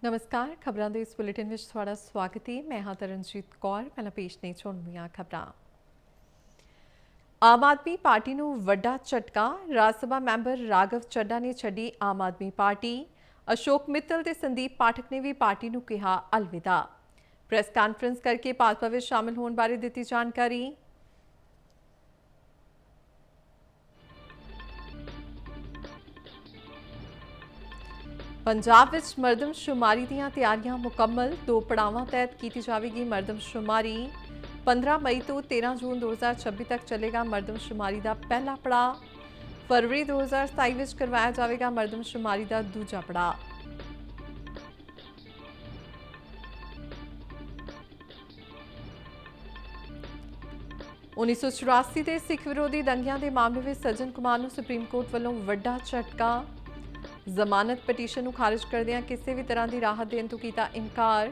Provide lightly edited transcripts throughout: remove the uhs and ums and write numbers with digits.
ਨਮਸਕਾਰ ਖਬਰਾਂ ਦੇ ਇਸ ਬੁਲੇਟਿਨ ਵਿੱਚ ਤੁਹਾਡਾ ਸਵਾਗਤ ਹੈ। ਮੈਂ ਹਾਂ ਤਰਨਜੀਤ ਕੌਰ। ਪਹਿਲਾਂ ਪੇਸ਼ ਨੇ ਚੁਣਵੀਆਂ ਖਬਰਾਂ। ਆਮ ਆਦਮੀ ਪਾਰਟੀ ਨੂੰ ਵੱਡਾ ਝਟਕਾ। ਰਾਜ ਸਭਾ ਮੈਂਬਰ ਰਾਘਵ ਚੱਡਾ ਨੇ ਛੱਡੀ ਆਮ ਆਦਮੀ ਪਾਰਟੀ। ਅਸ਼ੋਕ ਮਿੱਤਲ ਤੇ ਸੰਦੀਪ ਪਾਠਕ ਨੇ ਵੀ ਪਾਰਟੀ ਨੂੰ ਕਿਹਾ ਅਲਵਿਦਾ। ਪ੍ਰੈਸ ਕਾਨਫਰੰਸ ਕਰਕੇ ਭਾਜਪਾ ਵਿੱਚ ਸ਼ਾਮਲ ਹੋਣ ਬਾਰੇ ਦਿੱਤੀ ਜਾਣਕਾਰੀ। ਪੰਜਾਬ ਵਿੱਚ ਮਰਦਮਸ਼ੁਮਾਰੀ ਦੀਆਂ ਤਿਆਰੀਆਂ ਮੁਕੰਮਲ। 2 ਪੜਾਵਾਂ ਤਹਿਤ ਕੀਤੀ ਜਾਵੇਗੀ ਮਰਦਮਸ਼ੁਮਾਰੀ। 15 ਮਈ ਤੋਂ 13 ਜੂਨ 2026 ਤੱਕ ਚੱਲੇਗਾ ਮਰਦਮਸ਼ੁਮਾਰੀ ਦਾ ਪਹਿਲਾ ਪੜਾਅ। ਫਰਵਰੀ 2027 ਵਿੱਚ ਕਰਵਾਇਆ ਜਾਵੇਗਾ ਮਰਦਮਸ਼ੁਮਾਰੀ ਦਾ ਦੂਜਾ ਪੜਾਅ। ਉੱਨੀ ਸੌ 84 ਦੇ ਸਿੱਖ ਵਿਰੋਧੀ ਦੰਗਿਆਂ ਦੇ ਮਾਮਲੇ ਵਿੱਚ ਸੱਜਣ ਕੁਮਾਰ ਨੂੰ ਸੁਪਰੀਮ ਕੋਰਟ ਵੱਲੋਂ ਵੱਡਾ ਝਟਕਾ। ਜ਼ਮਾਨਤ ਪਟੀਸ਼ਨ ਨੂੰ ਖਾਰਜ ਕਰਦਿਆਂ ਕਿਸੇ ਵੀ ਤਰ੍ਹਾਂ ਦੀ ਰਾਹਤ ਦੇਣ ਤੋਂ ਕੀਤਾ ਇਨਕਾਰ।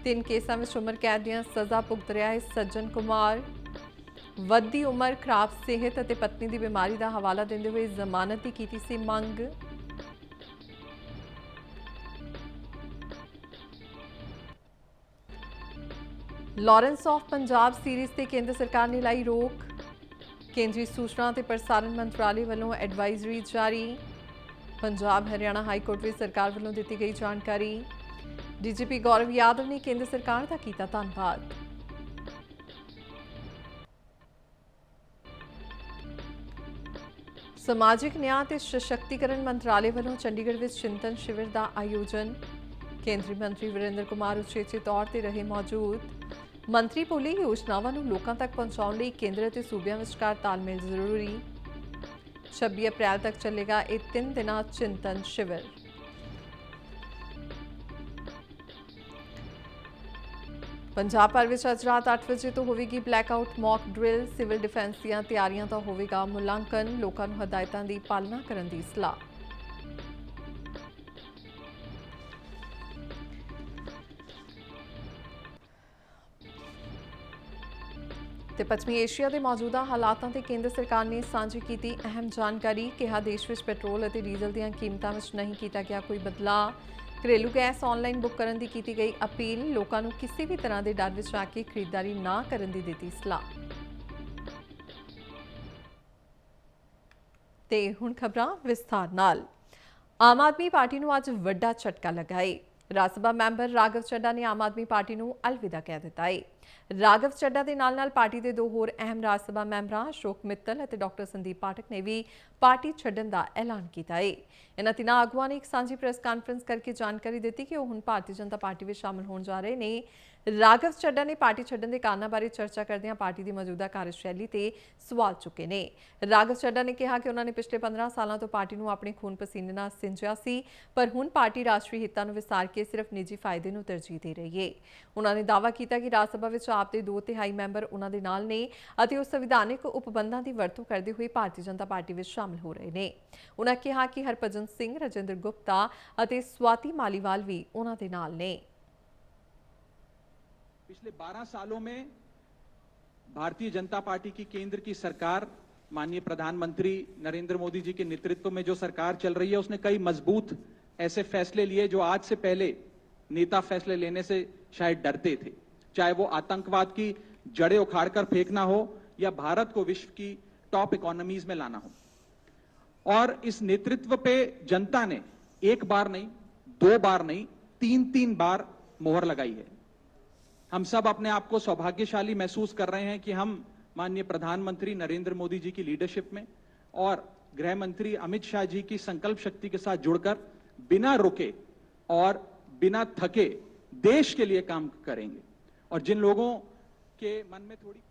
3 ਕੇਸਾਂ ਵਿੱਚ ਉਮਰ ਕੈਦ ਦੀਆਂ ਸਜ਼ਾ ਭੁਗਤ ਰਿਹਾ ਹੈ ਸੱਜਣ ਕੁਮਾਰ। ਵੱਧਦੀ ਉਮਰ, ਖਰਾਬ ਸਿਹਤ ਅਤੇ ਪਤਨੀ ਦੀ ਬਿਮਾਰੀ ਦਾ ਹਵਾਲਾ ਦਿੰਦੇ ਹੋਏ ਜ਼ਮਾਨਤ ਦੀ ਕੀਤੀ ਸੀ ਮੰਗ। ਲਾਰੈਂਸ ਆਫ ਪੰਜਾਬ ਸੀਰੀਜ਼ ਤੇ ਕੇਂਦਰ ਸਰਕਾਰ ਨੇ ਲਾਈ ਰੋਕ। ਕੇਂਦਰੀ ਸੂਚਨਾ ਤੇ ਪ੍ਰਸਾਰਣ ਮੰਤਰਾਲੇ ਵੱਲੋਂ ਐਡਵਾਈਜ਼ਰੀ ਜਾਰੀ। ਪੰਜਾਬ ਹਰਿਆਣਾ ਹਾਈ ਕੋਰਟ ਵਿੱਚ ਸਰਕਾਰ ਵੱਲੋਂ ਦਿੱਤੀ ਗਈ ਜਾਣਕਾਰੀ। ਡੀਜੀਪੀ ਗੌਰਵ ਯਾਦਵ ਨੇ ਕੇਂਦਰ ਸਰਕਾਰ ਦਾ ਕੀਤਾ ਧੰਨਵਾਦ। ਸਮਾਜਿਕ ਨਿਆਂ ਤੇ ਸਸ਼ਕਤੀਕਰਨ ਮੰਤਰਾਲੇ ਵੱਲੋਂ ਚੰਡੀਗੜ੍ਹ ਵਿੱਚ ਚਿੰਤਨ ਸ਼ਿਵਰ ਦਾ ਆਯੋਜਨ। ਕੇਂਦਰੀ ਮੰਤਰੀ ਵਿਰੇਂਦਰ ਕੁਮਾਰ ਉਚੇਚੇ ਤੌਰ ਤੇ ਰਹੇ ਮੌਜੂਦ। ਮੰਤਰੀ ਬੋਲੇ ਯੋਜਨਾਵਾਂ ਨੂੰ ਲੋਕਾਂ ਤੱਕ ਪਹੁੰਚਾਉਣ ਲਈ ਕੇਂਦਰ ਅਤੇ ਸੂਬਿਆਂ ਵਿਚਕਾਰ ਤਾਲਮੇਲ ਜ਼ਰੂਰੀ। 26 ਅਪ੍ਰੈਲ ਤੱਕ ਚੱਲੇਗਾ ਇਹ 3 ਦਿਨਾਂ ਚਿੰਤਨ ਸ਼ਿਵਰ। ਪੰਜਾਬ ਭਰ ਵਿੱਚ ਅੱਜ ਰਾਤ 8 ਵਜੇ ਤੋਂ ਹੋਵੇਗੀ blackout mock drill. Civil defence ਦੀਆਂ ਤਿਆਰੀਆਂ ਦਾ ਹੋਵੇਗਾ ਮੁਲਾਂਕਣ। ਲੋਕਾਂ ਨੂੰ ਹਦਾਇਤਾਂ ਦੀ ਪਾਲਣਾ ਕਰਨ ਦੀ ਸਲਾਹ। ਤੇ ਪੱਛਮੀ ਏਸ਼ੀਆ ਦੇ ਮੌਜੂਦਾ ਹਾਲਾਤਾਂ ਤੇ ਕੇਂਦਰ ਸਰਕਾਰ ਨੇ ਸਾਂਝੀ ਕੀਤੀ ਅਹਿਮ ਜਾਣਕਾਰੀ। ਕਿਹਾ ਦੇਸ਼ ਵਿੱਚ ਪੈਟਰੋਲ ਅਤੇ ਡੀਜ਼ਲ ਦੀਆਂ ਕੀਮਤਾਂ ਵਿੱਚ ਨਹੀਂ ਕੀਤਾ ਗਿਆ ਕੋਈ ਬਦਲਾਅ। ਘਰੇਲੂ ਗੈਸ ਆਨਲਾਈਨ ਬੁੱਕ ਕਰਨ ਦੀ ਕੀਤੀ ਗਈ ਅਪੀਲ। ਲੋਕਾਂ ਨੂੰ ਕਿਸੇ ਵੀ ਤਰ੍ਹਾਂ ਦੇ ਡਰ ਵਿੱਚ ਆ ਕੇ ਖਰੀਦਦਾਰੀ ਨਾ ਕਰਨ ਦੀ ਦਿੱਤੀ ਸਲਾਹ। ਤੇ ਹੁਣ ਖਬਰਾਂ ਵਿਸਥਾਰ ਨਾਲ। ਆਮ ਆਦਮੀ ਪਾਰਟੀ ਨੂੰ ਅੱਜ ਵੱਡਾ ਝਟਕਾ ਲੱਗਾ ਹੈ। ਰਾਜ ਸਭਾ ਮੈਂਬਰ ਰਾਘਵ ਚੱਡਾ ਨੇ ਆਮ ਆਦਮੀ ਪਾਰਟੀ ਨੂੰ ਅਲਵਿਦਾ ਕਹਿ ਦਿੱਤਾ ਹੈ। ਰਾਘਵ ਚੱਡਾ ਦੇ ਨਾਲ-ਨਾਲ ਪਾਰਟੀ ਦੇ 2 ਹੋਰ ਅਹਿਮ ਰਾਜ ਸਭਾ ਮੈਂਬਰਾਂ ਅਸ਼ੋਕ ਮਿੱਤਲ ਅਤੇ ਡਾਕਟਰ ਸੰਦੀਪ ਪਾਠਕ ਨੇ ਵੀ ਪਾਰਟੀ ਛੱਡਣ ਦਾ ਐਲਾਨ ਕੀਤਾ ਹੈ। ਇਹਨਾਂ ਤਿੰਨਾਂ ਆਗੂਆਂ ਨੇ ਇੱਕ ਸਾਂਝੀ ਪ੍ਰੈਸ ਕਾਨਫਰੰਸ ਕਰਕੇ ਜਾਣਕਾਰੀ ਦਿੱਤੀ ਕਿ ਉਹ ਹੁਣ ਭਾਰਤੀ ਜਨਤਾ ਪਾਰਟੀ ਵਿੱਚ ਸ਼ਾਮਲ ਹੋਣ ਜਾ ਰਹੇ ਨੇ। ਰਾਘਵ ਚੱਡਾ ਨੇ ਪਾਰਟੀ ਛੱਡਣ ਦੇ ਕਾਰਨਾਂ ਬਾਰੇ ਚਰਚਾ ਕਰਦਿਆਂ ਪਾਰਟੀ ਦੀ ਮੌਜੂਦਾ ਕਾਰਜਸ਼ੈਲੀ ਤੇ ਸਵਾਲ ਚੁੱਕੇ ਨੇ। ਰਾਘਵ ਚੱਡਾ ਨੇ ਕਿਹਾ ਕਿ ਉਹਨਾਂ ਨੇ ਪਿਛਲੇ 15 ਸਾਲਾਂ ਤੋਂ ਪਾਰਟੀ ਨੂੰ ਆਪਣੇ ਖੂਨ ਪਸੀਨੇ ਨਾਲ ਸਿੰਜਿਆ ਸੀ, ਪਰ ਹੁਣ ਪਾਰਟੀ ਰਾਸ਼ਟਰੀ ਹਿੱਤਾਂ ਨੂੰ ਵਿਸਾਰ ਕੇ ਸਿਰਫ ਨਿੱਜੀ ਫਾਇਦੇ ਨੂੰ ਤਰਜੀਹ ਦੇ ਰਹੀ ਹੈ। ਉਹਨਾਂ ਨੇ ਦਾਅਵਾ ਕੀਤਾ ਕਿ ਰਾਜ ਸਭਾ ਵਿੱਚ ਆਪ ਦੇ 2/3 ਮੈਂਬਰ ਉਹਨਾਂ ਦੇ ਨਾਲ ਨੇ ਅਤੇ ਉਹ ਸੰਵਿਧਾਨਿਕ ਉਪਬੰਧਾਂ ਦੀ ਵਰਤੋਂ ਕਰਦੇ ਹੋਏ ਭਾਰਤੀ ਜਨਤਾ ਪਾਰਟੀ ਵਿੱਚ ਸ਼ਾਮਲ ਹੋ ਰਹੇ ਨੇ। ਉਹਨਾਂ ਕਿਹਾ ਕਿ ਹਰਭਜਨ ਸਿੰਘ, ਰਜਿੰਦਰ ਗੁਪਤਾ ਅਤੇ ਸਵਾਤੀ ਮਾਲੀਵਾਲ ਵੀ ਉਹਨਾਂ ਦੇ ਨਾਲ ਨੇ। पिछले 12 सालों में भारतीय जनता पार्टी की केंद्र की सरकार, माननीय प्रधानमंत्री नरेंद्र मोदी जी के नेतृत्व में जो सरकार चल रही है, उसने कई मजबूत ऐसे फैसले लिए जो आज से पहले नेता फैसले लेने से शायद डरते थे। चाहे वो आतंकवाद की जड़ें उखाड़कर फेंकना हो या भारत को विश्व की टॉप इकोनॉमीज में लाना हो। और इस नेतृत्व पे जनता ने 1 बार नहीं, 2 बार नहीं, 3 बार मोहर लगाई है। हम सब अपने आप को सौभाग्यशाली महसूस कर रहे हैं कि हम माननीय प्रधानमंत्री नरेंद्र मोदी जी की लीडरशिप में और गृह मंत्री अमित शाह जी की संकल्प शक्ति के साथ जुड़कर बिना रुके और बिना थके देश के लिए काम करेंगे। और जिन लोगों के मन में थोड़ी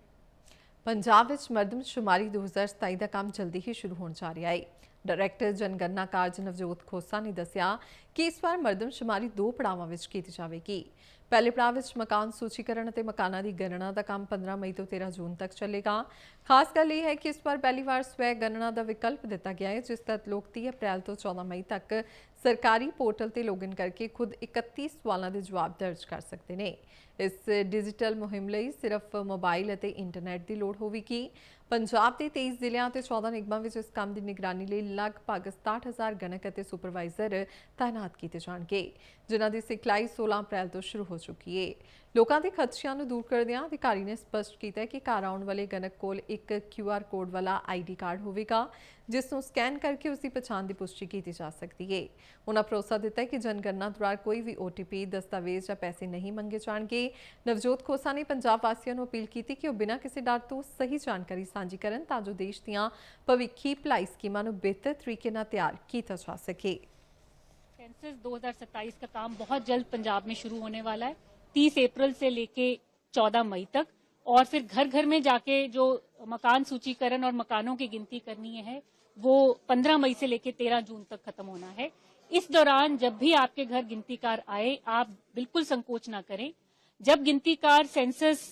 ਪੰਜਾਬ ਵਿੱਚ ਮਰਦਮਸ਼ੁਮਾਰੀ 2027 ਦਾ ਕੰਮ ਜਲਦੀ ਹੀ ਸ਼ੁਰੂ ਹੋਣ ਜਾ ਰਿਹਾ ਹੈ। ਡਾਇਰੈਕਟਰ ਜਨਗਣਨਾ ਕਾਰਜ ਨਵਜੋਤ ਖੋਸਾ ਨੇ ਦੱਸਿਆ ਕਿ ਇਸ ਵਾਰ ਮਰਦਮਸ਼ੁਮਾਰੀ 2 ਪੜਾਵਾਂ ਵਿੱਚ ਕੀਤੀ ਜਾਵੇਗੀ। ਪਹਿਲੇ ਪੜਾਅ ਵਿੱਚ ਮਕਾਨ ਸੂਚੀਕਰਨ ਅਤੇ ਮਕਾਨਾਂ ਦੀ ਗਣਨਾ ਦਾ ਕੰਮ 15 ਮਈ ਤੋਂ 13 ਜੂਨ ਤੱਕ ਚੱਲੇਗਾ। ਖਾਸ ਗੱਲ ਇਹ ਹੈ ਕਿ ਇਸ ਵਾਰ ਪਹਿਲੀ ਵਾਰ ਸਵੈ ਗਣਨਾ ਦਾ ਵਿਕਲਪ ਦਿੱਤਾ ਗਿਆ ਹੈ, ਜਿਸ ਤਹਿਤ ਲੋਕ 30 ਅਪ੍ਰੈਲ ਤੋਂ 14 ਮਈ ਤੱਕ ਸਰਕਾਰੀ ਪੋਰਟਲ ਤੇ ਲੌਗਇਨ ਕਰਕੇ ਖੁਦ 31 ਸਵਾਲਾਂ ਦੇ ਜਵਾਬ ਦਰਜ ਕਰ ਸਕਦੇ ਨੇ। ਇਸ ਡਿਜੀਟਲ ਮੁਹਿੰਮ ਲਈ ਸਿਰਫ ਮੋਬਾਈਲ ਅਤੇ ਇੰਟਰਨੈਟ ਦੀ ਲੋੜ ਹੋਵੇਗੀ। ਪੰਜਾਬ ਦੇ 23 ਜ਼ਿਲ੍ਹਿਆਂ ਅਤੇ 14 ਨਿਗਮਾਂ ਵਿੱਚ ਇਸ ਕੰਮ ਦੀ ਨਿਗਰਾਨੀ ਲਈ ਲਗਭਗ 67,000 ਗਣਕ ਅਤੇ ਸੁਪਰਵਾਈਜ਼ਰ ਤਾਇਨਾਤ ਕੀਤੇ ਜਾਣਗੇ, ਜਿਨ੍ਹਾਂ ਦੀ ਸਿਖਲਾਈ 16 ਅਪ੍ਰੈਲ ਤੋਂ ਸ਼ੁਰੂ ਹੋ ਚੁੱਕੀ ਹੈ। ਲੋਕਾਂ ਦੇ ਖਦਸ਼ਿਆਂ ਨੂੰ ਦੂਰ ਕਰਦਿਆਂ ਅਧਿਕਾਰੀ ਨੇ ਸਪਸ਼ਟ ਕੀਤਾ ਹੈ ਕਿ ਘਰ ਆਉਣ ਵਾਲੇ ਗਣਕ ਕੋਲ ਇੱਕ QR ਕੋਡ ਵਾਲਾ ID ਕਾਰਡ ਹੋਵੇਗਾ, ਜਿਸ ਨੂੰ ਸਕੈਨ ਕਰਕੇ ਉਸ ਦੀ ਪਛਾਣ ਦੀ ਪੁਸ਼ਟੀ ਕੀਤੀ ਜਾ ਸਕਦੀ ਹੈ। ਉਨ੍ਹਾਂ ਭਰੋਸਾ ਦਿੱਤਾ ਹੈ ਕਿ ਜਨਗਣਨਾ ਦੌਰਾਨ ਕੋਈ ਵੀ OTP, ਦਸਤਾਵੇਜ਼ ਜਾਂ ਪੈਸੇ ਨਹੀਂ ਮੰਗੇ ਜਾਣਗੇ। ਨਵਜੋਤ ਖੋਸਾ ਨੇ ਪੰਜਾਬ ਵਾਸੀਆਂ ਨੂੰ ਅਪੀਲ ਕੀਤੀ ਕਿ ਉਹ ਬਿਨਾਂ ਕਿਸੇ ਡਰ ਤੋਂ ਸਹੀ ਜਾਣਕਾਰੀ ਸਾਂਝੀ ਕਰਨ ਤਾਂ ਜੋ ਦੇਸ਼ ਦੀਆਂ ਭਵਿੱਖੀ ਭਲਾਈ ਸਕੀਮਾਂ ਨੂੰ ਬਿਹਤਰ ਤਰੀਕੇ ਨਾਲ ਤਿਆਰ ਕੀਤਾ ਜਾ ਸਕੇ। सेंसस 2027 का काम बहुत जल्द पंजाब में शुरू होने वाला है, 30 अप्रैल से लेके 14 मई तक, और फिर घर घर में जाके जो मकान सूचीकरण और मकानों की गिनती करनी है वो 15 मई से लेके 13 जून तक खत्म होना है। इस दौरान जब भी आपके घर गिनतीकार आए, आप बिल्कुल संकोच ना करें। जब गिनतीकार सेंसस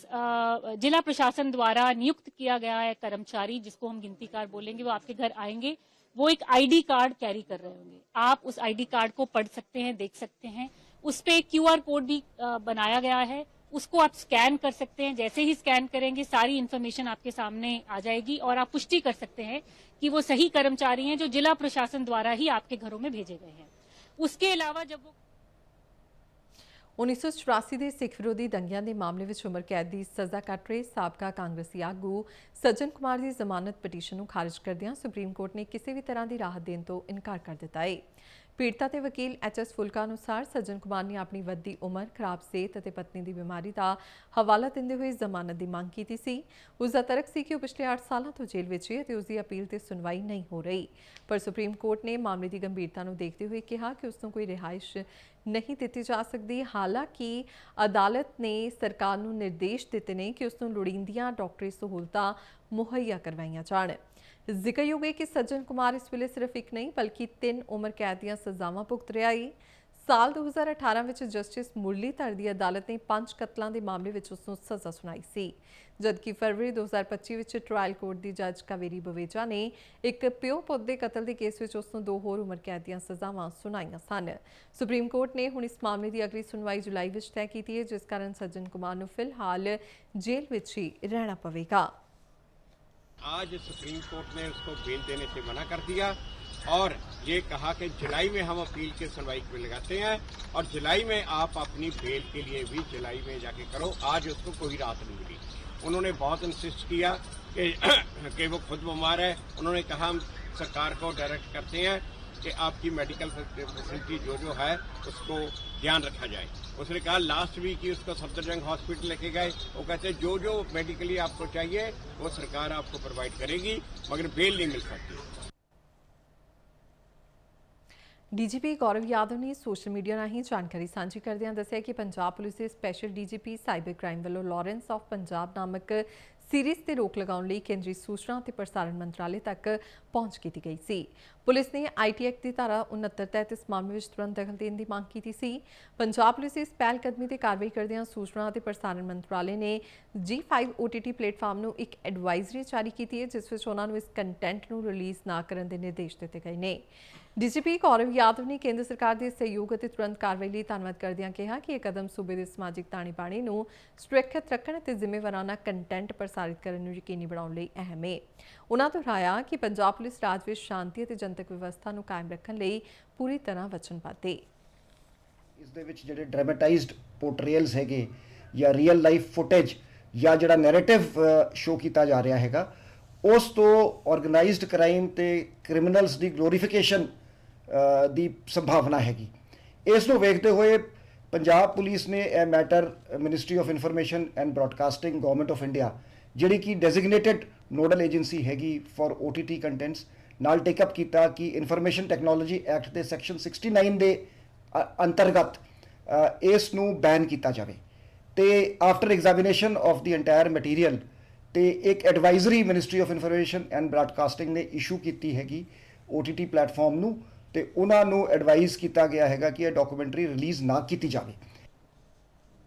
जिला प्रशासन द्वारा नियुक्त किया गया है कर्मचारी, जिसको हम गिनतीकार बोलेंगे, वो आपके घर आएंगे, वो एक ID कार्ड कैरी कर रहे होंगे। आप उस ID कार्ड को पढ़ सकते हैं, देख सकते हैं। उस पे एक QR कोड भी बनाया गया है, उसको आप स्कैन कर सकते हैं। जैसे ही स्कैन करेंगे सारी इन्फॉर्मेशन आपके सामने आ जाएगी और आप पुष्टि कर सकते हैं कि वो सही कर्मचारी हैं जो जिला प्रशासन द्वारा ही आपके घरों में भेजे गए हैं। उसके अलावा जब वो 1984 ਦੇ ਸਿੱਖ ਵਿਰੋਧੀ ਦੰਗਿਆਂ ਦੇ ਮਾਮਲੇ ਵਿੱਚ ਉਮਰ ਕੈਦ ਦੀ ਸਜ਼ਾ ਕੱਟ ਰਹੇ ਸਾਬਕਾ ਕਾਂਗਰਸੀ ਆਗੂ ਸੱਜਣ ਕੁਮਾਰ ਦੀ ਜ਼ਮਾਨਤ ਪਟੀਸ਼ਨ ਨੂੰ ਖਾਰਜ ਕਰਦਿਆਂ ਸੁਪਰੀਮ ਕੋਰਟ ਨੇ ਕਿਸੇ ਵੀ ਤਰ੍ਹਾਂ ਦੀ ਰਾਹਤ ਦੇਣ ਤੋਂ ਇਨਕਾਰ ਕਰ ਦਿੱਤਾ ਹੈ। ਪੀੜਤਾ ਦੇ ਵਕੀਲ HS ਫੁਲਕਾ ਅਨੁਸਾਰ ਸੱਜਣ ਕੁਮਾਰ ਨੇ ਆਪਣੀ ਵੱਧਦੀ ਉਮਰ, ਖਰਾਬ ਸਿਹਤ ਅਤੇ ਪਤਨੀ ਦੀ ਬਿਮਾਰੀ ਦਾ ਹਵਾਲਾ ਦਿੰਦੇ ਹੋਏ ਜ਼ਮਾਨਤ ਦੀ ਮੰਗ ਕੀਤੀ ਸੀ। ਉਸ ਦਾ ਤਰਕ ਸੀ ਕਿ ਉਹ ਪਿਛਲੇ 8 ਸਾਲਾਂ ਤੋਂ ਜੇਲ੍ਹ ਵਿੱਚ ਹੈ ਅਤੇ ਉਸ ਦੀ ਅਪੀਲ ਤੇ ਸੁਣਵਾਈ ਨਹੀਂ ਹੋ ਰਹੀ। ਪਰ ਸੁਪਰੀਮ ਕੋਰਟ ਨੇ ਮਾਮਲੇ ਦੀ ਗੰਭੀਰਤਾ ਨੂੰ ਦੇਖਦੇ ਹੋਏ ਕਿਹਾ ਕਿ ਉਸ ਨੂੰ ਕੋਈ ਰਿਹਾਇਸ਼ ਨਹੀਂ ਦਿੱਤੀ ਜਾ ਸਕਦੀ। ਹਾਲਾਂਕਿ ਅਦਾਲਤ ਨੇ ਸਰਕਾਰ ਨੂੰ ਨਿਰਦੇਸ਼ ਦਿੱਤੇ ਨੇ ਕਿ ਉਸ ਨੂੰ ਲੋੜੀਂਦੀਆਂ ਡਾਕਟਰੀ ਸਹੂਲਤਾਂ ਮੁਹੱਈਆ ਕਰਵਾਈਆਂ ਜਾਣ। ਜ਼ਿਕਰਯੋਗ ਹੈ ਕਿ ਸੱਜਣ ਕੁਮਾਰ ਇਸ ਵੇਲੇ ਸਿਰਫ ਇੱਕ ਨਹੀਂ ਬਲਕਿ 3 ਉਮਰ ਕੈਦ ਦੀਆਂ ਸਜ਼ਾਵਾਂ ਭੁਗਤ ਰਿਹਾ ਹੈ। ਸਾਲ 2018 ਵਿੱਚ ਜਸਟਿਸ ਮੁਰਲੀਧਰ ਦੀ ਅਦਾਲਤ ਨੇ 5 ਕਤਲਾਂ ਦੇ ਮਾਮਲੇ ਵਿੱਚ ਉਸ ਨੂੰ ਸਜ਼ਾ ਸੁਣਾਈ ਸੀ, ਜਦਕਿ ਫਰਵਰੀ 2025 ਵਿੱਚ ਟ੍ਰਾਇਲ ਕੋਰਟ ਦੀ ਜੱਜ ਕਾਵੇਰੀ ਬਵੇਜਾ ਨੇ ਇੱਕ ਪਿਓ ਪੁੱਤ ਦੇ ਕਤਲ ਦੇ ਕੇਸ ਵਿੱਚ ਉਸ ਨੂੰ 2 ਹੋਰ ਉਮਰ ਕੈਦ ਦੀਆਂ ਸਜ਼ਾਵਾਂ ਸੁਣਾਈਆਂ ਸਨ। ਸੁਪਰੀਮ ਕੋਰਟ ਨੇ ਹੁਣ ਇਸ ਮਾਮਲੇ ਦੀ ਅਗਲੀ ਸੁਣਵਾਈ ਜੁਲਾਈ ਵਿੱਚ ਤੈਅ ਕੀਤੀ ਹੈ, ਜਿਸ ਕਾਰਨ ਸੱਜਣ ਕੁਮਾਰ ਨੂੰ ਫਿਲਹਾਲ ਜੇਲ੍ਹ ਵਿੱਚ ਹੀ ਰਹਿਣਾ ਪਵੇਗਾ। आज सुप्रीम कोर्ट ने उसको बेल देने से मना कर दिया और ये कहा कि जुलाई में हम अपील की सुनवाई पे लगाते हैं और जुलाई में आप अपनी बेल के लिए भी जुलाई में जाके करो। आज उसको कोई राहत नहीं मिली। उन्होंने बहुत इंसिस्ट किया कि वो खुद बीमार है। उन्होंने कहा हम सरकार को डायरेक्ट करते हैं कि आपकी मेडिकल फैसिलिटी जो है उसको ध्यान रखा जाए। उसने कहा लास्ट वीक ही उसको सफदरजंग हॉस्पिटल लेके गए। वो कहते जो मेडिकली आपको चाहिए वो सरकार आपको प्रोवाइड करेगी, मगर बेल नहीं मिल सकती। DGP ਗੌਰਵ ਯਾਦਵ ਨੇ ਸੋਸ਼ਲ ਮੀਡੀਆ ਰਾਹੀਂ ਜਾਣਕਾਰੀ ਸਾਂਝੀ ਕਰਦਿਆਂ ਦੱਸਿਆ ਕਿ ਪੰਜਾਬ ਪੁਲਿਸ ਦੇ ਸਪੈਸ਼ਲ DGP ਸਾਈਬਰ ਕ੍ਰਾਈਮ ਵੱਲੋਂ ਲਾਰੈਂਸ ਆਫ ਪੰਜਾਬ ਨਾਮਕ ਸੀਰੀਜ਼ ਤੇ ਰੋਕ ਲਗਾਉਣ ਲਈ ਕੇਂਦਰੀ ਸੂਚਨਾ ਅਤੇ ਪ੍ਰਸਾਰਣ ਮੰਤਰਾਲੇ ਤੱਕ ਪਹੁੰਚ ਕੀਤੀ ਗਈ ਸੀ। ਪੁਲਿਸ ਨੇ IT ਐਕਟ ਦੀ ਧਾਰਾ 69 ਤਹਿਤ ਇਸ ਮਾਮਲੇ ਵਿੱਚ ਤੁਰੰਤ ਦਖਲ ਦੇਣ ਦੀ ਮੰਗ ਕੀਤੀ ਸੀ। ਪੰਜਾਬ ਪੁਲਿਸ ਇਸ ਪਹਿਲ ਕਦਮੀ ਤੇ ਕਾਰਵਾਈ ਕਰਦਿਆਂ ਸੂਚਨਾ ਅਤੇ ਪ੍ਰਸਾਰਣ ਮੰਤਰਾਲੇ ਨੇ G5 OTT ਪਲੇਟਫਾਰਮ ਨੂੰ ਇੱਕ ਐਡਵਾਈਜ਼ਰੀ ਜਾਰੀ ਕੀਤੀ ਹੈ, ਜਿਸ ਵਿੱਚ ਉਹਨਾਂ ਨੂੰ ਇਸ ਕੰਟੈਂਟ ਨੂੰ ਰਿਲੀਜ਼ ਨਾ ਕਰਨ ਦੇ ਨਿਰਦੇਸ਼ ਦਿੱਤੇ ਗਏ ਨੇ। DGP ਗੌਰਵ ਯਾਦਵ ਨੇ ਕੇਂਦਰ ਸਰਕਾਰ ਦੇ ਸਹਿਯੋਗ ਅਤੇ ਤੁਰੰਤ ਕਾਰਵਾਈ ਲਈ ਧੰਨਵਾਦ ਕਰਦਿਆਂ ਕਿਹਾ ਕਿ ਇਹ ਕਦਮ ਸੂਬੇ ਦੇ ਸਮਾਜਿਕ ਤਾਣੇ ਬਾਣੇ ਨੂੰ ਸੁਰੱਖਿਅਤ ਰੱਖਣ ਅਤੇ ਜ਼ਿੰਮੇਵਾਰਾਨਾ ਕੰਟੈਂਟ ਪ੍ਰਸਾਰਿਤ ਕਰਨ ਨੂੰ ਯਕੀਨੀ ਬਣਾਉਣ ਲਈ ਅਹਿਮ ਹੈ। ਉਨ੍ਹਾਂ ਦੁਹਰਾਇਆ ਕਿ ਪੰਜਾਬ ਪੁਲਿਸ ਰਾਜ ਵਿੱਚ ਸ਼ਾਂਤੀ ਅਤੇ ਜਨਤਕ ਵਿਵਸਥਾ ਨੂੰ ਕਾਇਮ ਰੱਖਣ ਲਈ ਪੂਰੀ ਤਰ੍ਹਾਂ ਵਚਨਬੱਧ ਹੈ। ਇਸ ਦੇ ਵਿੱਚ ਜਿਹੜੇ ਡਰਾਮੇਟਾਈਜ਼ਡ ਪੋਰਟਰੇਲਸ ਹੈਗੇ ਜਾਂ ਰੀਅਲ ਲਾਈਫ ਫੁਟੇਜ ਜਾਂ ਜਿਹੜਾ ਨੈਰੇਟਿਵ ਸ਼ੋ ਕੀਤਾ ਜਾ ਰਿਹਾ ਹੈਗਾ, ਉਸ ਤੋਂ ਆਰਗੇਨਾਈਜ਼ਡ ਕ੍ਰਾਈਮ ਤੇ ਕ੍ਰਿਮੀਨਲਸ ਦੀ ਗਲੋਰੀਫਿਕੇਸ਼ਨ ਦੀ ਸੰਭਾਵਨਾ ਹੈਗੀ। ਇਸ ਨੂੰ ਵੇਖਦੇ ਹੋਏ ਪੰਜਾਬ ਪੁਲਿਸ ਨੇ ਇਹ matter ministry of information and broadcasting government of India, ਜਿਹੜੀ ਕਿ ਡੈਜ਼ਿਗਨੇਟਿਡ ਨੋਡਲ ਏਜੰਸੀ ਹੈਗੀ ਫॉर OTT ਕੰਟੈਂਟਸ, ਨਾਲ ਟੇਕਅਪ ਕੀਤਾ ਕਿ ਇਨਫੋਰਮੇਸ਼ਨ ਟੈਕਨੋਲੋਜੀ ਐਕਟ ਦੇ ਸੈਕਸ਼ਨ 69 ਦੇ ਅੰਤਰਗਤ ਇਸ ਨੂੰ ਬੈਨ ਕੀਤਾ ਜਾਵੇ। ਤੇ after examination of the entire material ਤੇ ਇੱਕ advisory ministry of information and broadcasting ਨੇ ਇਸ਼ੂ ਕੀਤੀ ਹੈਗੀ OTT ਪਲੇਟਫਾਰਮ ਨੂੰ, ਤੇ ਉਹਨਾਂ ਨੂੰ ਐਡਵਾਈਜ਼ ਕੀਤਾ ਗਿਆ ਹੈਗਾ ਕਿ ਇਹ ਡਾਕੂਮੈਂਟਰੀ ਰਿਲੀਜ਼ ਨਾ ਕੀਤੀ ਜਾਵੇ।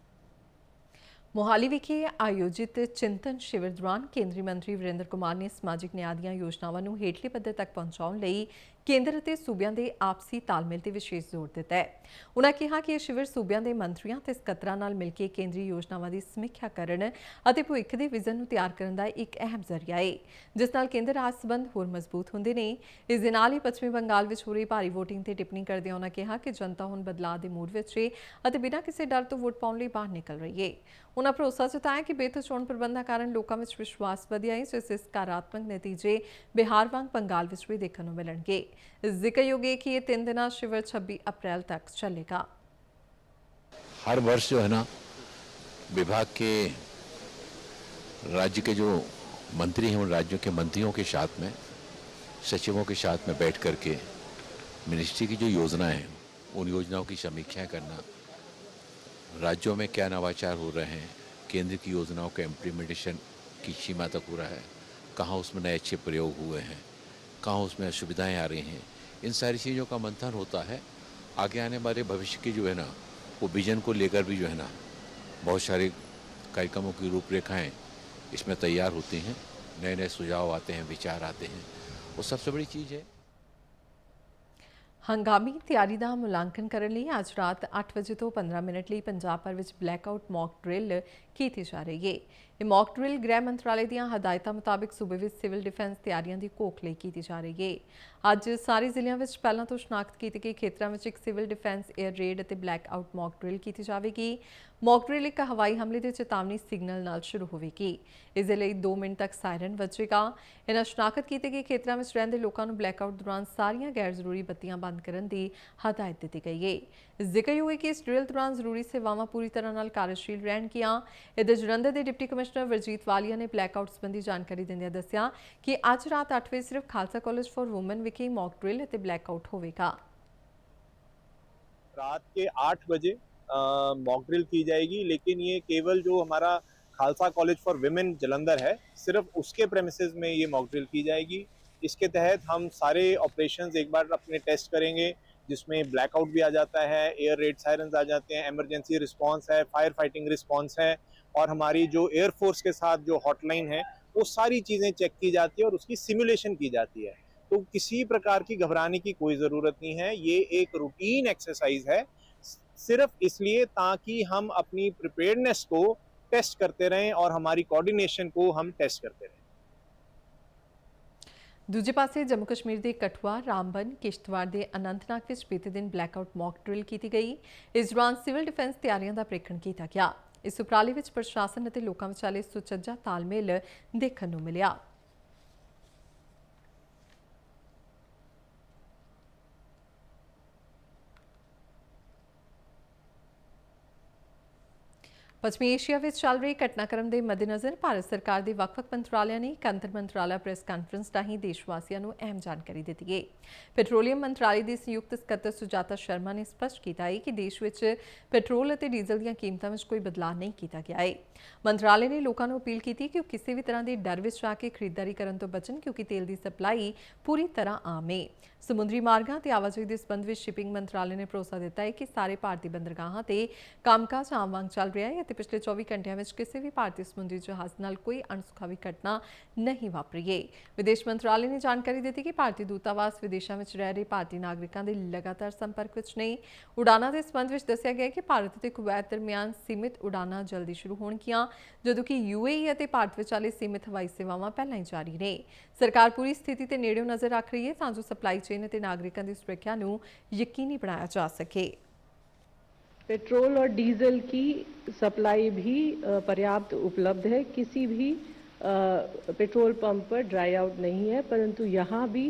ਮੋਹਾਲੀ ਵਿਖੇ ਆਯੋਜਿਤ ਚਿੰਤਨ ਸ਼ਿਵਰ ਦੌਰਾਨ ਕੇਂਦਰੀ ਮੰਤਰੀ ਵਰਿੰਦਰ ਕੁਮਾਰ ਨੇ ਸਮਾਜਿਕ ਨਿਆਂ ਦੀਆਂ ਯੋਜਨਾਵਾਂ ਨੂੰ ਹੇਠਲੇ ਪੱਧਰ ਤੱਕ ਪਹੁੰਚਾਉਣ ਲਈ ਕੇਂਦਰ ਅਤੇ ਸੂਬਿਆਂ ਦੇ ਆਪਸੀ ਤਾਲਮੇਲ ਤੇ ਵਿਸ਼ੇਸ਼ ਜ਼ੋਰ ਦਿੱਤਾ ਹੈ। ਉਨ੍ਹਾਂ ਕਿਹਾ ਕਿ ਇਹ ਸ਼ਿਵਰ ਸੂਬਿਆਂ ਦੇ ਮੰਤਰੀਆਂ ਤੇ ਸਕੱਤਰਾਂ ਨਾਲ ਮਿਲ ਕੇ ਕੇਂਦਰੀ ਯੋਜਨਾਵਾਂ ਦੀ ਸਮੀਖਿਆ ਕਰਨ ਅਤੇ ਭਵਿੱਖ ਦੇ ਵਿਜ਼ਨ ਨੂੰ ਤਿਆਰ ਕਰਨ ਦਾ ਇੱਕ ਅਹਿਮ ਜ਼ਰੀਆ ਹੈ, ਜਿਸ ਨਾਲ ਕੇਂਦਰ ਰਾਜ ਸੰਬੰਧ ਹੋਰ ਮਜ਼ਬੂਤ ਹੁੰਦੇ ਨੇ। ਇਸ ਦੇ ਨਾਲ ਹੀ ਪੱਛਮੀ ਬੰਗਾਲ ਵਿੱਚ ਹੋ ਰਹੀ ਭਾਰੀ ਵੋਟਿੰਗ ਤੇ ਟਿੱਪਣੀ ਕਰਦਿਆਂ ਉਨ੍ਹਾਂ ਕਿਹਾ ਕਿ ਜਨਤਾ ਹੁਣ ਬਦਲਾਅ ਦੇ ਮੂਡ ਵਿੱਚ ਹੈ ਅਤੇ ਬਿਨਾਂ ਕਿਸੇ ਡਰ ਤੋਂ ਵੋਟ ਪਾਉਣ ਲਈ ਬਾਹਰ ਨਿਕਲ ਰਹੀ ਹੈ। ਉਨ੍ਹਾਂ ਭਰੋਸਾ ਜਤਾਇਆ ਕਿ ਬਿਹਤਰ ਚੋਣ ਪ੍ਰਬੰਧਾਂ ਕਾਰਨ ਲੋਕਾਂ ਵਿੱਚ ਵਿਸ਼ਵਾਸ ਵਧਿਆ ਹੈ, ਜਿਸ ਦੇ ਸਕਾਰਾਤਮਕ ਨਤੀਜੇ ਬਿਹਾਰ ਵਾਂਗ ਬੰਗਾਲ ਵਿੱਚ ਵੀ ਦੇਖਣ ਨੂੰ ਮਿਲਣਗੇ। ਜ਼ਿਕਰਯੋਗ है कि ये 3 दिना शिविर 26 अप्रैल तक चलेगा। हर वर्ष जो है ना विभाग के राज्य के जो मंत्री हैं उन राज्यों के मंत्रियों के साथ में सचिवों के साथ में बैठ करके मिनिस्ट्री की जो योजनाएं हैं उन योजनाओं की समीक्षा करना, राज्यों में क्या नवाचार हो रहे हैं, केंद्र की योजनाओं का इम्प्लीमेंटेशन की सीमा तक हो रहा है, कहाँ उसमें नए अच्छे प्रयोग हुए हैं, कहाँ उसमें असुविधाएं आ रही हैं, इन सारी चीज़ों का मंथन होता है। आगे आने वाले भविष्य की जो है ना वो विजन को लेकर भी जो है ना बहुत सारे कार्यक्रमों की रूपरेखाएं इसमें तैयार होती हैं, नए नए सुझाव आते हैं, विचार आते हैं। वो सबसे बड़ी चीज़ है। ਹੰਗਾਮੀ ਤਿਆਰੀ ਦਾ ਮੁਲਾਂਕਣ ਕਰਨ ਲਈ ਅੱਜ ਰਾਤ 8 ਵਜੇ ਤੋਂ 15 ਮਿੰਟ ਲਈ ਪੰਜਾਬ ਭਰ ਵਿੱਚ ਬਲੈਕਆਊਟ ਮੌਕ ਡਰਿਲ ਕੀਤੀ ਜਾ ਰਹੀ ਹੈ। ਇਹ ਮੌਕ ਡਰਿਲ ਗ੍ਰਹਿ ਮੰਤਰਾਲੇ ਦੀਆਂ ਹਦਾਇਤਾਂ ਮੁਤਾਬਿਕ ਸੂਬੇ ਵਿੱਚ ਸਿਵਲ ਡਿਫੈਂਸ ਤਿਆਰੀਆਂ ਦੀ ਘੋਖ ਲਈ ਕੀਤੀ ਜਾ ਰਹੀ ਹੈ। ਅੱਜ ਸਾਰੇ ਜ਼ਿਲ੍ਹਿਆਂ ਵਿੱਚ ਪਹਿਲਾਂ ਤੋਂ ਸ਼ਨਾਖਤ ਕੀਤੇ ਗਏ ਖੇਤਰਾਂ ਵਿੱਚ ਇੱਕ ਸਿਵਲ ਡਿਫੈਂਸ 에ਅਰ ਰੇਡ ਅਤੇ ਬਲੈਕਆਊਟ ਮੌਕ ਡਰਿਲ ਕੀਤੀ ਜਾਵੇਗੀ। ਮੌਕ ਡਰਿਲ ਇੱਕ ਹਵਾਈ ਹਮਲੇ ਦੇ ਚੇਤਾਵਨੀ ਸਿਗਨਲ ਨਾਲ ਸ਼ੁਰੂ ਹੋਵੇਗੀ। ਇਸ ਦੇ ਲਈ 2 ਮਿੰਟ ਤੱਕ ਸਾਇਰਨ ਵੱਜੇਗਾ। ਇਹਨਾਂ ਸ਼ਨਾਖਤ ਕੀਤੇ ਗਏ ਖੇਤਰਾਂ ਵਿੱਚ ਰਹਿੰਦੇ ਲੋਕਾਂ ਨੂੰ ਬਲੈਕਆਊਟ ਦੌਰਾਨ ਸਾਰੀਆਂ ਗੈਰ ਜ਼ਰੂਰੀ ਬੱਤੀਆਂ ਬੰਦ ਕਰਨ ਦੀ ਹਦਾਇਤ ਦਿੱਤੀ ਗਈ ਹੈ। ਜ਼ਿਕਰਯੋਗ ਹੈ ਕਿ ਇਸ ਡਰਿਲ ਦੌਰਾਨ ਜ਼ਰੂਰੀ ਸੇਵਾਵਾਂ ਪੂਰੀ ਤਰ੍ਹਾਂ ਨਾਲ ਕਾਰਜਸ਼ੀਲ ਰਹਿਣਗੀਆਂ। ਇਧਰ ਜਲੰਧਰ ਦੇ ਡਿਪਟੀ ਕਮਿਸ਼ਨਰ ਵਰਜੀਤ ਵਾਲੀਆ ਨੇ ਬਲੈਕਆਊਟ ਸੰਬੰਧੀ ਜਾਣਕਾਰੀ ਦਿੰਦਿਆਂ ਦੱਸਿਆ ਕਿ ਅੱਜ ਰਾਤ 8 ਵਜੇ ਸਿਰਫ ਖਾਲਸਾ ਕਾਲਜ ਫॉर वुमेन ਵਿਖੇ ਮੌਕ ਡਰਿਲ ਅਤੇ ਬਲੈਕਆਊਟ ਹੋਵੇਗਾ। रात के 8 बजे मॉक ड्रिल की जाएगी, लेकिन ये केवल जो हमारा Khalsa college for women Jalandhar है सिर्फ उसके प्रेमिसेस में ये मॉक ड्रिल की जाएगी। इसके तहत हम सारे ऑपरेशंस एक बार अपने टेस्ट करेंगे, जिसमें ब्लैकआउट भी आ जाता है, एयर रेड सायरन्स आ जाते हैं, इमरजेंसी रिस्पांस है, फायर फाइटिंग रिस्पांस है, और हमारी जो एयरफोर्स के साथ जो हॉटलाइन है वो सारी चीज़ें चेक की जाती है और उसकी सिमुलेशन की जाती है। तो किसी प्रकार की घबराने की कोई ज़रूरत नहीं है। ये एक रूटीन एक्सरसाइज है, सिर्फ इसलिए ताकि हम अपनी प्रिपेयर्डनेस को टेस्ट करते रहें और हमारी कोऑर्डिनेशन को हम टेस्ट करते रहें। ਦੂਜੇ ਪਾਸੇ ਜੰਮੂ ਕਸ਼ਮੀਰ ਦੇ ਕਠੂਆ, ਰਾਮਬਨ, ਕਿਸ਼ਤਵਾੜ ਦੇ ਅਨੰਤਨਾਗ ਵਿੱਚ ਬੀਤੇ ਦਿਨ ਬਲੈਕਆਊਟ ਮੌਕ ਡਰਿਲ ਕੀਤੀ ਗਈ। ਇਸ ਦੌਰਾਨ ਸਿਵਲ ਡਿਫੈਂਸ ਤਿਆਰੀਆਂ ਦਾ ਪ੍ਰੀਖਣ ਕੀਤਾ ਗਿਆ। ਇਸ ਉਪਰਾਲੇ ਵਿੱਚ ਪ੍ਰਸ਼ਾਸਨ ਅਤੇ ਲੋਕਾਂ ਵਿਚਾਲੇ ਸੁਚੱਜਾ ਤਾਲਮੇਲ ਦੇਖਣ ਨੂੰ ਮਿਲਿਆ। ਪੱਛਮੀ ਏਸ਼ੀਆ ਵਿੱਚ ਚੱਲ ਰਹੀ ਘਟਨਾਕ੍ਰਮ ਦੇ ਮੱਦੇਨਜ਼ਰ ਭਾਰਤ ਸਰਕਾਰ ਦੇ ਵੱਖ-ਵੱਖ ਮੰਤਰਾਲਿਆਂ ਨੇ ਇੱਕ ਅੰਤਰ ਮੰਤਰਾਲਾ ਪ੍ਰੈਸ ਕਾਨਫਰੰਸ ਰਾਹੀਂ ਦੇਸ਼ਵਾਸੀਆਂ ਨੂੰ ਅਹਿਮ ਜਾਣਕਾਰੀ ਦਿੱਤੀ ਹੈ। ਪੈਟਰੋਲੀਅਮ ਮੰਤਰਾਲੇ ਦੀ ਸੰਯੁਕਤ ਸਕੱਤਰ ਸੁਜਾਤਾ ਸ਼ਰਮਾ ਨੇ ਸਪਸ਼ਟ ਕੀਤਾ ਹੈ ਕਿ ਦੇਸ਼ ਵਿੱਚ ਪੈਟਰੋਲ ਅਤੇ ਡੀਜ਼ਲ ਦੀਆਂ ਕੀਮਤਾਂ ਵਿੱਚ ਕੋਈ ਬਦਲਾਅ ਨਹੀਂ ਕੀਤਾ ਗਿਆ ਹੈ। ਮੰਤਰਾਲੇ ਨੇ ਲੋਕਾਂ ਨੂੰ ਅਪੀਲ ਕੀਤੀ ਕਿ ਉਹ ਕਿਸੇ ਵੀ ਤਰ੍ਹਾਂ ਦੇ ਡਰ ਵਿੱਚ ਆ ਕੇ ਖਰੀਦਦਾਰੀ ਕਰਨ ਤੋਂ ਬਚਣ, ਕਿਉਂਕਿ ਤੇਲ ਦੀ ਸਪਲਾਈ ਪੂਰੀ ਤਰ੍ਹਾਂ ਆਮ ਹੈ। ਸਮੁੰਦਰੀ ਮਾਰਗਾਂ ਤੇ ਆਵਾਜਾਈ ਦੇ ਸੰਬੰਧ ਵਿੱਚ ਸ਼ਿਪਿੰਗ ਮੰਤਰਾਲੇ ਨੇ ਭਰੋਸਾ ਦਿੱਤਾ ਹੈ ਕਿ ਸਾਰੇ ਭਾਰਤੀ ਬੰਦਰਗਾਹਾਂ ਤੇ ਕੰਮਕਾਜ ਆਮ ਵਾਂਗ ਚੱਲ ਰਿਹਾ ਹੈ ਅਤੇ ਪਿਛਲੇ 24 ਘੰਟਿਆਂ ਵਿੱਚ ਕਿਸੇ ਵੀ ਭਾਰਤੀ ਸਮੁੰਦਰੀ ਜਹਾਜ਼ ਨਾਲ ਕੋਈ ਅਣਸੁਖਾਵੀ ਘਟਨਾ ਨਹੀਂ ਵਾਪਰੀ ਹੈ। ਵਿਦੇਸ਼ ਮੰਤਰਾਲੇ ਨੇ ਜਾਣਕਾਰੀ ਦਿੱਤੀ ਕਿ ਭਾਰਤੀ ਦੂਤਾਵਾਸ ਵਿਦੇਸ਼ਾਂ ਵਿੱਚ ਰਹਿ ਰਹੇ ਭਾਰਤੀ ਨਾਗਰਿਕਾਂ ਦੇ ਲਗਾਤਾਰ ਸੰਪਰਕ ਵਿੱਚ ਨੇ। ਉਡਾਨਾਂ ਦੇ ਸੰਬੰਧ ਵਿੱਚ ਦੱਸਿਆ ਗਿਆ ਕਿ ਭਾਰਤ ਅਤੇ ਕੁਵੈਤ ਦਰਮਿਆਨ ਸੀਮਿਤ ਉਡਾਨਾਂ ਜਲਦੀ ਸ਼ੁਰੂ ਹੋਣਗੀਆਂ, ਜਦੋਂ ਕਿ UAE ਅਤੇ ਭਾਰਤ ਵਿਚਾਲੇ ਸੀਮਿਤ ਹਵਾਈ ਸੇਵਾਵਾਂ ਪਹਿਲਾਂ ਹੀ ਜਾਰੀ ਨੇ। ਸਰਕਾਰ ਪੂਰੀ ਸਥਿਤੀ ਤੇ ਨੇੜਿਓਂ ਨਜ਼ਰ ਰੱਖ ਰਹੀ ਹੈ ਤਾਂ ਜੋ ਸਪਲਾਈ ਚੇਨ ਅਤੇ ਨਾਗਰਿਕਾਂ ਦੀ ਸੁਰੱਖਿਆ ਨੂੰ ਯਕੀਨੀ ਬਣਾਇਆ ਜਾ ਸਕੇ। पेट्रोल और डीजल की सप्लाई भी पर्याप्त उपलब्ध है। किसी भी पेट्रोल पंप पर ड्राई आउट नहीं है, परंतु यहाँ भी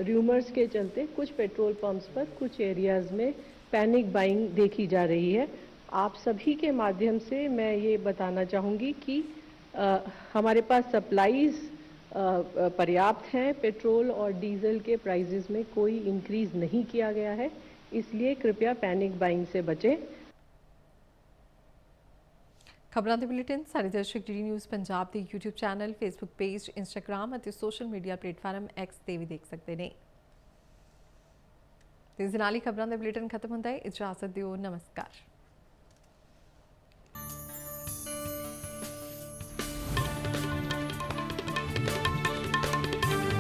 र्यूमर्स के चलते कुछ पेट्रोल पंप्स पर कुछ एरियाज़ में पैनिक बाइंग देखी जा रही है। आप सभी के माध्यम से मैं ये बताना चाहूँगी कि हमारे पास सप्लाईज पर्याप्त हैं। पेट्रोल और डीजल के प्राइजेस में कोई इंक्रीज़ नहीं किया गया है, इसलिए कृपया पैनिक बाइंग से बचें। ਖਬਰਾਂ ਦੇ ਬੁਲੇਟਿਨ ਸਾਰੇ ਦਰਸ਼ਕ ਡੀਡੀ ਨਿਊਜ਼ ਪੰਜਾਬ ਦੇ YouTube channel, Facebook page, Instagram ਅਤੇ ਸੋਸ਼ਲ ਮੀਡੀਆ ਪਲੇਟਫਾਰਮ X ਤੇ ਵੀ ਦੇਖ ਸਕਦੇ ਨੇ। ਇਸ ਨਾਲ ਹੀ ਖਬਰਾਂ ਦਾ ਬੁਲੇਟਿਨ ਖਤਮ ਹੁੰਦਾ ਹੈ। ਇਜਾਜ਼ਤ ਦਿਓ, ਨਮਸਕਾਰ।